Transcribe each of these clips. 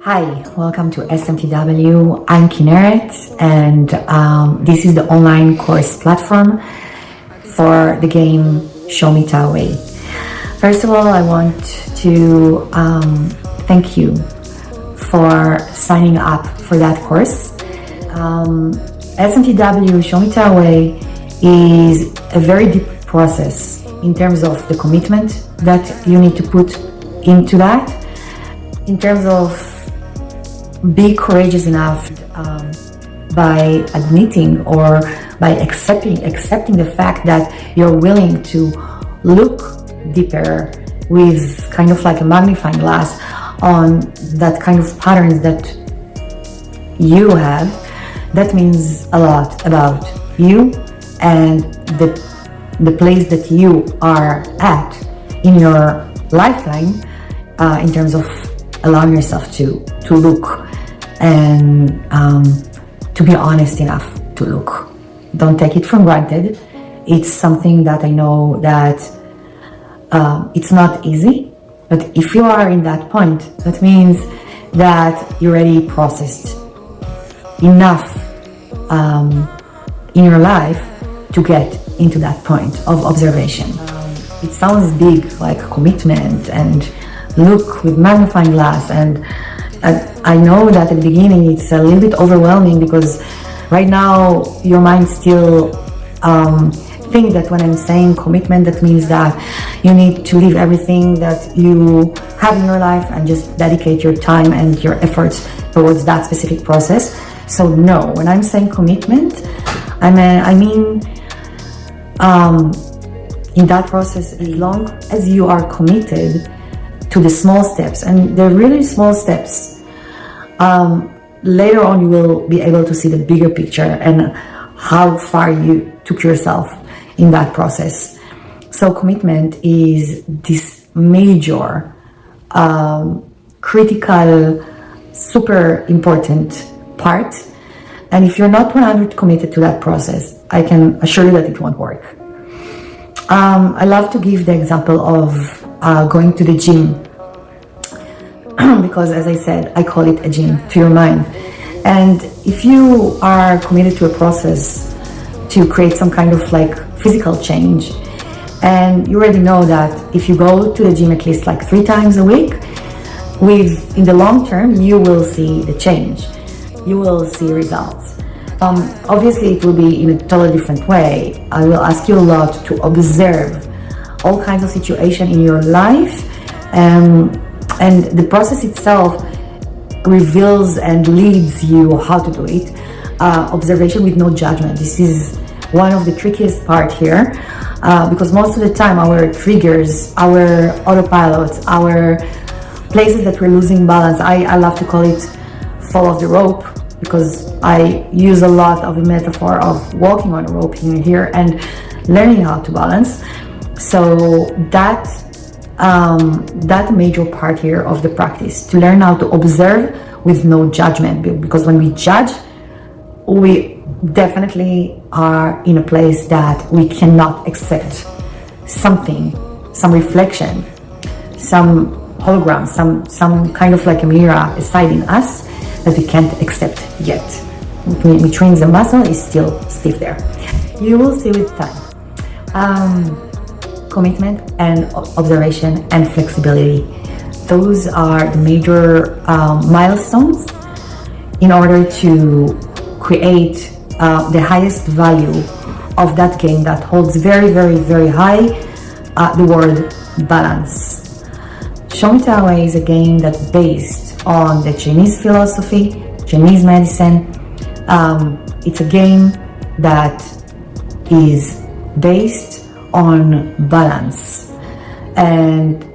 Hi, welcome to SMTW. I'm Kinneret, and this is the online course platform for the game Show Me Ta Way. First of all, I want to thank you for signing up for that course. SMTW Show Me Ta Way is a very deep process in terms of the commitment that you need to put into that, in terms of be courageous enough by admitting or by accepting the fact that you're willing to look deeper with kind of like a magnifying glass on that kind of patterns that you have. That means a lot about you and the place that you are at in your lifetime, in terms of allowing yourself to look and to be honest enough to look. Don't take it for granted. It's something that I know that it's not easy, but if you are in that point, that means that you already processed enough in your life to get into that point of observation. It sounds big, like commitment and look with magnifying glass, and I know that at the beginning it's a little bit overwhelming because right now your mind still think that when I'm saying commitment, that means that you need to leave everything that you have in your life and just dedicate your time and your efforts towards that specific process. So no, when I'm saying commitment, I mean in that process, as long as you are committed to the small steps, and they're really small steps, later on you will be able to see the bigger picture and how far you took yourself in that process. So commitment is this major, critical, super important part. And if you're not 100% committed to that process, I can assure you that it won't work. I love to give the example of going to the gym, because as I said, I call it a gym to your mind. And if you are committed to a process to create some kind of like physical change, and you already know that if you go to the gym at least like 3 times a week, in the long term, you will see the change. You will see results. Obviously, it will be in a totally different way. I will ask you a lot to observe all kinds of situations in your life, and the process itself reveals and leads you how to do it. Observation with no judgment. This is one of the trickiest part here, because most of the time our triggers, our autopilots, our places that we're losing balance, I love to call it fall off the rope, because I use a lot of the metaphor of walking on a rope here and learning how to balance. So that major part here of the practice, to learn how to observe with no judgment, because when we judge, we definitely are in a place that we cannot accept something, some reflection, some hologram, some kind of like a mirror aside in us that we can't accept yet, which means the muscle is still stiff there. You will see with time. Commitment and observation and flexibility. Those are the major milestones in order to create the highest value of that game that holds very, very, very high the word balance. Show Me Ta Way is a game that's based on the Chinese philosophy, Chinese medicine. It's a game that is based on balance, and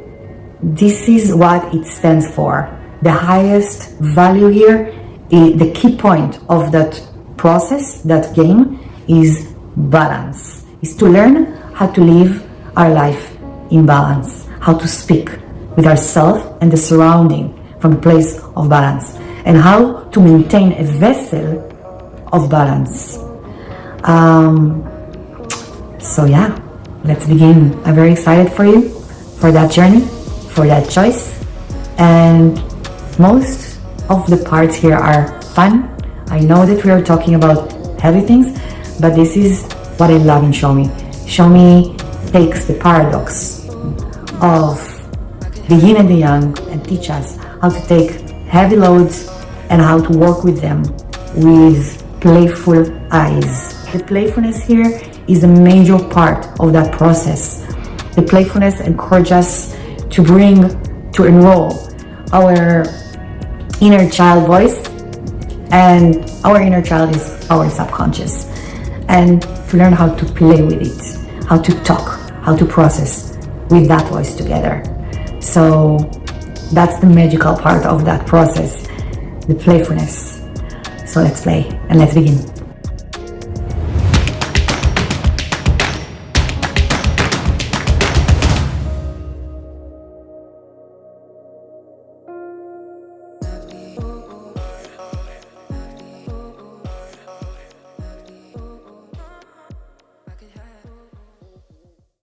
this is what it stands for. The highest value here, the key point of that process, that game, is balance. Is to learn how to live our life in balance, how to speak with ourselves and the surrounding from a place of balance, and how to maintain a vessel of balance. So yeah, let's begin. I'm very excited for you, for that journey, for that choice, and most of the parts here are fun. I know that we are talking about heavy things, but this is what I love in Show Me. Show Me takes the paradox of the yin and the yang and teach us how to take heavy loads and how to work with them with playful eyes. The playfulness here is a major part of that process. The playfulness encourages us to enroll our inner child voice, and our inner child is our subconscious, and to learn how to play with it, how to talk, how to process with that voice together. So that's the magical part of that process, the playfulness. So let's play and let's begin.